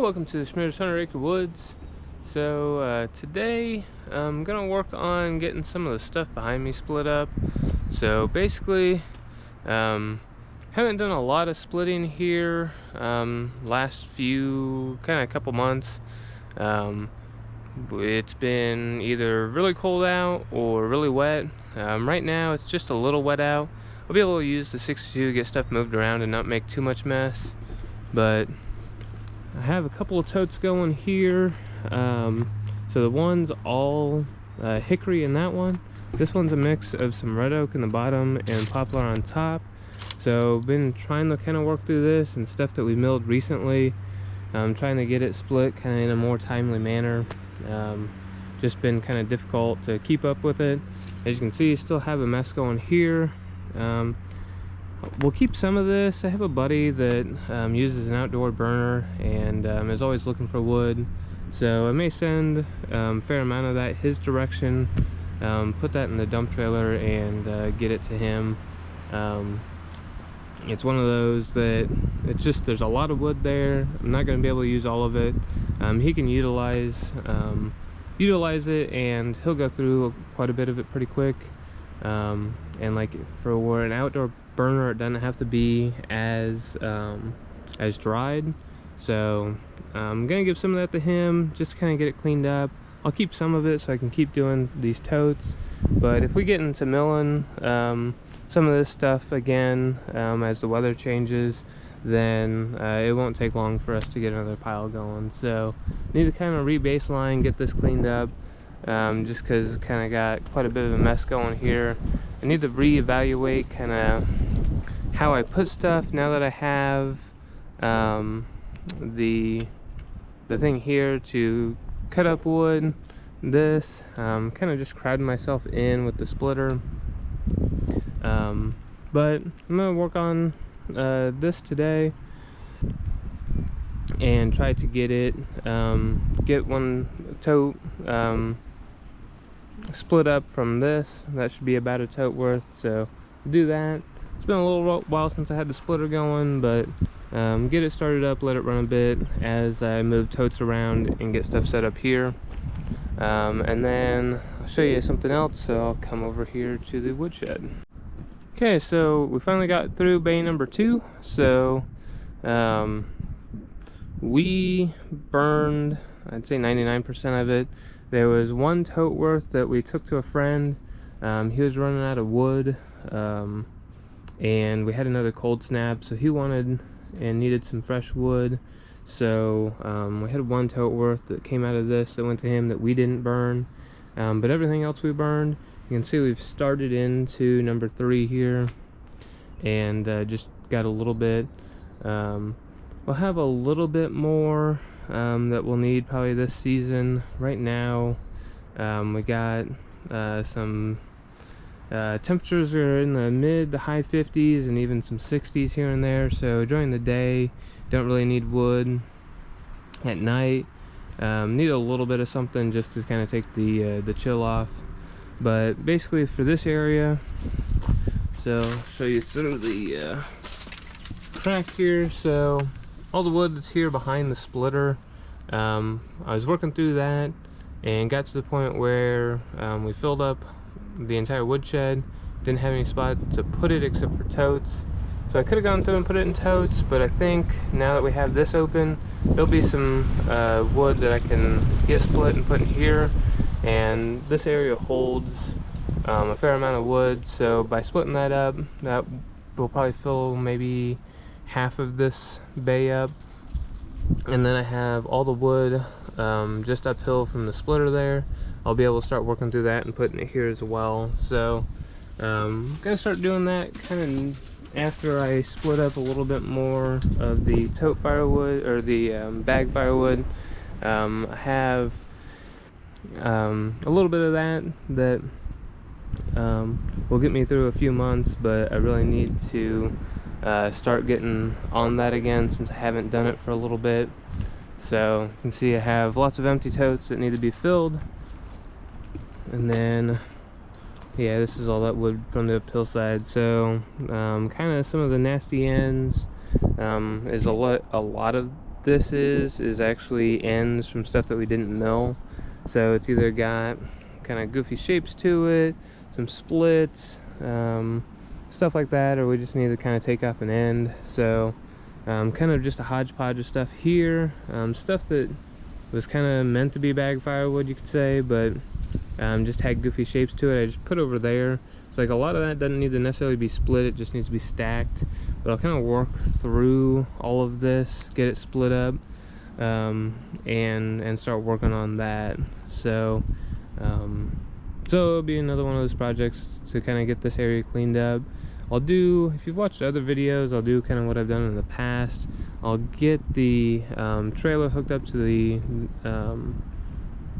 welcome to the Schmitter's 100 Acre Woods. So today I'm gonna work on getting some of the stuff behind me split up. So basically haven't done a lot of splitting here last few couple months. It's been either really cold out or really wet. Right now it's just a little wet out. I'll be able to use the 62 to get stuff moved around and not make too much mess, but I have a couple of totes going here. So the one's all hickory in that one. This one's a mix of some red oak in the bottom and poplar on top. So been trying to kind of work through this and stuff that we milled recently. Trying to get it split kind of in a more timely manner. Just been kind of difficult to keep up with it. As you can see, still have a mess going here. We'll keep some of this. I have a buddy that uses an outdoor burner and is always looking for wood, so I may send a fair amount of that his direction, put that in the dump trailer and get it to him. It's one of those that it's just there's a lot of wood there. I'm not going to be able to use all of it. He can utilize it, and he'll go through quite a bit of it pretty quick. And like for an outdoor burner, it doesn't have to be as dried. So I'm gonna give some of that to him just to kind of get it cleaned up. I'll keep some of it so I can keep doing these totes, but if we get into milling some of this stuff again as the weather changes, then it won't take long for us to get another pile going. So need to kind of re-baseline, get this cleaned up. Just because kind of got quite a bit of a mess going here. I need to reevaluate kind of how I put stuff now that I have the thing here to cut up wood. This kind of just crowding myself in with the splitter, but I'm gonna work on this today and try to get it get one tote split up from this. That should be about a tote worth, so do that. It's been a little while since I had the splitter going, but get it started up, let it run a bit as I move totes around and get stuff set up here, and then I'll show you something else. So I'll come over here to the woodshed. Okay, so we finally got through bay number 2. So we burned, I'd say 99% of it. There was one tote worth that we took to a friend. He was running out of wood, and we had another cold snap, so he wanted and needed some fresh wood. So we had one tote worth that came out of this that went to him that we didn't burn, but everything else we burned. You can see we've started into number 3 here, and just got a little bit. We'll have a little bit more that we'll need probably this season. Right now we got some temperatures are in the mid to high 50s and even some 60s here and there, so during the day don't really need wood. At night need a little bit of something just to kind of take the chill off. But basically for this area, so I'll show you through the crack here. So all the wood that's here behind the splitter, I was working through that and got to the point where we filled up the entire woodshed. Didn't have any spot to put it except for totes. So I could have gone through and put it in totes, but I think now that we have this open, there'll be some wood that I can get split and put in here. And this area holds a fair amount of wood, so by splitting that up, that will probably fill maybe half of this bay up. And then I have all the wood just uphill from the splitter there. I'll be able to start working through that and putting it here as well. So I'm gonna start doing that kind of after I split up a little bit more of the tote firewood, or the bag firewood. I have a little bit of that will get me through a few months, but I really need to start getting on that again since I haven't done it for a little bit. So you can see I have lots of empty totes that need to be filled, and then yeah, this is all that wood from the uphill side. So kind of some of the nasty ends is a lot of this is actually ends from stuff that we didn't mill. So it's either got kind of goofy shapes to it, some splits, stuff like that, or we just need to kind of take off an end. So kind of just a hodgepodge of stuff here, stuff that was kind of meant to be bag firewood, you could say, but just had goofy shapes to it. I just put over there. It's like a lot of that doesn't need to necessarily be split, it just needs to be stacked. But I'll kind of work through all of this, get it split up, and start working on that. So it'll be another one of those projects to kind of get this area cleaned up. I'll do, if you've watched other videos, I'll do kind of what I've done in the past. I'll get the trailer hooked up to the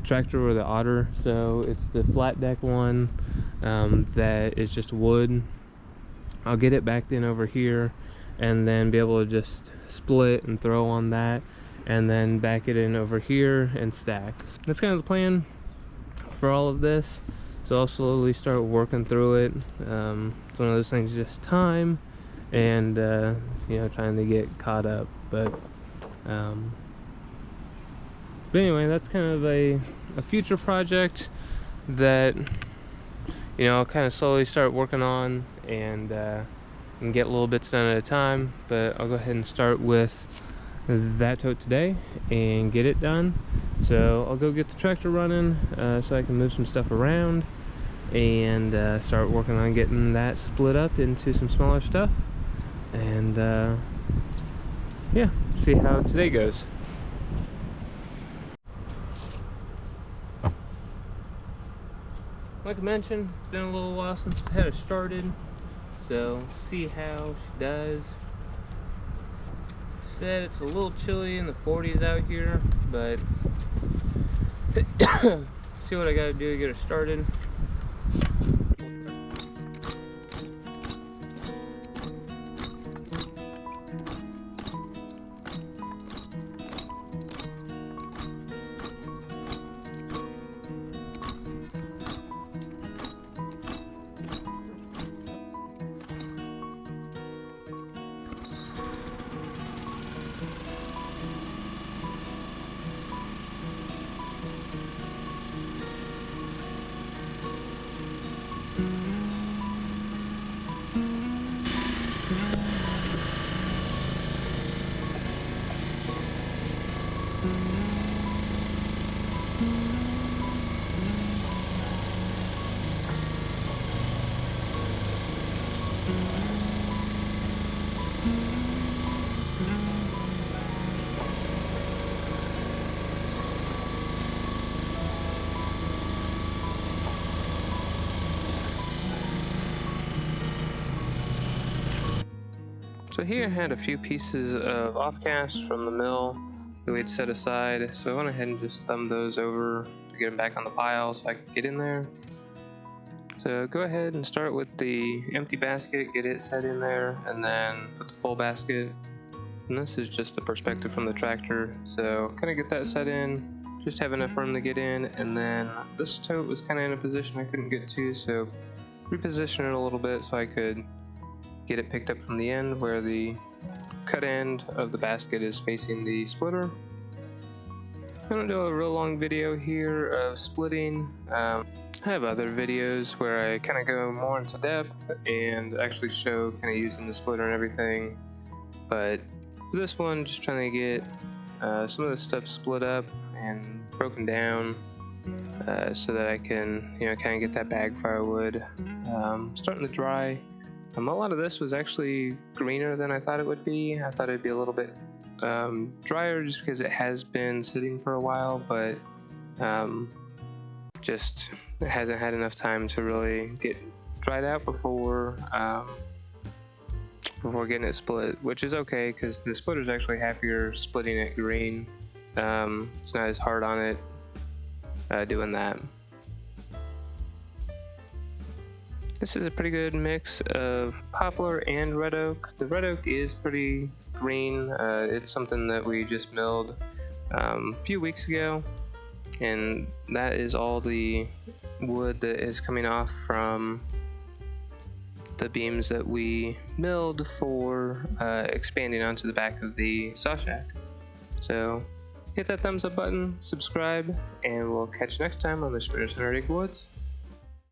tractor or the otter, so it's the flat deck one that is just wood. I'll get it backed in over here and then be able to just split and throw on that, and then back it in over here and stack. That's kind of the plan for all of this. So I'll slowly start working through it. It's one of those things, just time and you know, trying to get caught up. But anyway, that's kind of a future project that, you know, I'll kind of slowly start working on and get little bits done at a time. But I'll go ahead and start with that tote today and get it done. So I'll go get the tractor running so I can move some stuff around and start working on getting that split up into some smaller stuff, and yeah, see how today goes. Like I mentioned, it's been a little while since we had her started, so see how she does. Said it's a little chilly in the 40s out here, but see what I gotta do to get her started. So here I had a few pieces of offcast from the mill that we'd set aside, so I went ahead and just thumbed those over to get them back on the pile so I could get in there. So go ahead and start with the empty basket, get it set in there, and then put the full basket. And this is just the perspective from the tractor, so kind of get that set in, just have enough room to get in, and then this tote was kind of in a position I couldn't get to, so reposition it a little bit so I could get it picked up from the end where the cut end of the basket is facing the splitter. I'm going to do a real long video here of splitting. I have other videos where I kind of go more into depth and actually show kind of using the splitter and everything, but for this one, just trying to get some of the stuff split up and broken down so that I can, you know, kind of get that bag firewood starting to dry. A lot of this was actually greener than I thought it would be. I thought it'd be a little bit drier just because it has been sitting for a while, but just hasn't had enough time to really get dried out before getting it split, which is okay because the splitter's actually happier splitting it green. It's not as hard on it doing that. This is a pretty good mix of poplar and red oak. The red oak is pretty green. It's something that we just milled a few weeks ago, and that is all the wood that is coming off from the beams that we milled for expanding onto the back of the saw shack. So hit that thumbs up button, subscribe, and we'll catch you next time on the Schmitter's 100 Acre Woods.